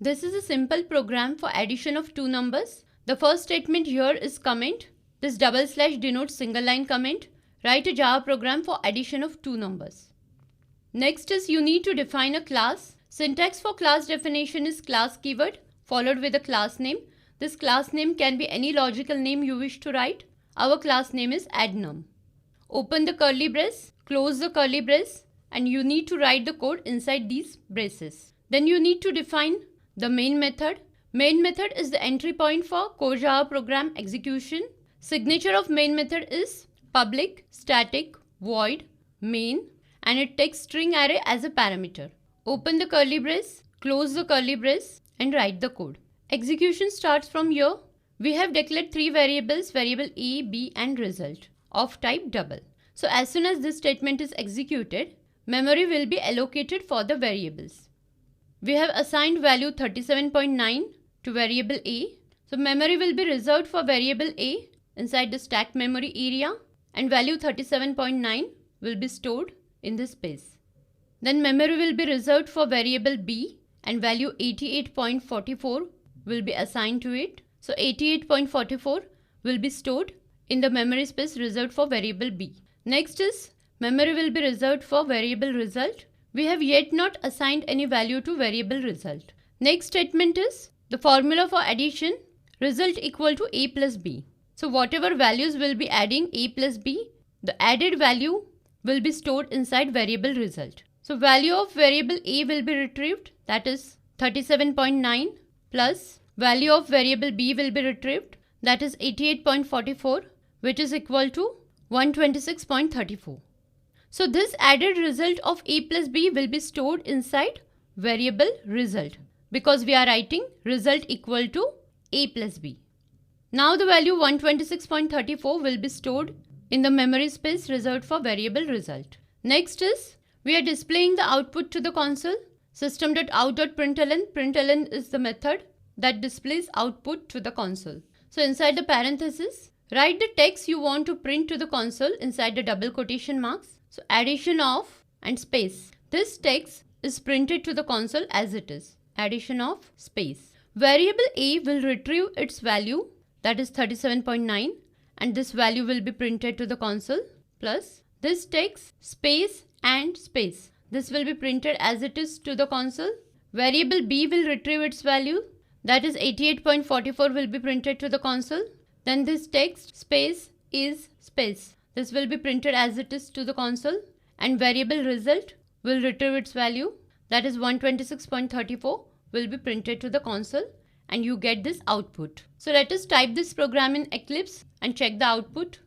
This is a simple program for addition of two numbers. The first statement here is comment. This double slash denotes single line comment. Write a Java program for addition of two numbers. Next is you need to define a class. Syntax for class definition is class keyword followed with a class name. This class name can be any logical name you wish to write. Our class name is addNum. Open the curly brace, close the curly brace, and you need to write the code inside these braces. Then you need to define the main method. Main method is the entry point for core Java program execution. Signature of main method is public static void main, and it takes string array as a parameter. Open the curly brace, close the curly brace, and write the code. Execution starts from here. We have declared three variables, variable a, b, and result of type double. So as soon as this statement is executed, memory will be allocated for the variables. We have assigned value 37.9 to variable a. So memory will be reserved for variable a inside the stack memory area, and value 37.9 will be stored in this space. Then memory will be reserved for variable b, and value 88.44 will be assigned to it. So 88.44 will be stored in the memory space reserved for variable b. Next is memory will be reserved for variable result. We have yet not assigned any value to variable result. Next statement is the formula for addition, result equal to a plus b. So whatever values will be adding a plus b, the added value will be stored inside variable result. So value of variable a will be retrieved, that is 37.9, plus value of variable b will be retrieved, that is 88.44, which is equal to 126.34. So this added result of a plus b will be stored inside variable result because we are writing result equal to a plus b. Now the value 126.34 will be stored in the memory space reserved for variable result. Next is we are displaying the output to the console. System.out.println. Println is the method that displays output to the console. So inside the parenthesis, write the text you want to print to the console inside the double quotation marks. So addition of and space. This text is printed to the console as it is. Addition of space. Variable a will retrieve its value, that is 37.9, and this value will be printed to the console, plus this text space and space. This will be printed as it is to the console. Variable b will retrieve its value, that is 88.44 will be printed to the console. Then this text space is space. This will be printed as it is to the console, and variable result will retrieve its value, that is 126.34 will be printed to the console, and you get this output. So let us type this program in Eclipse and check the output.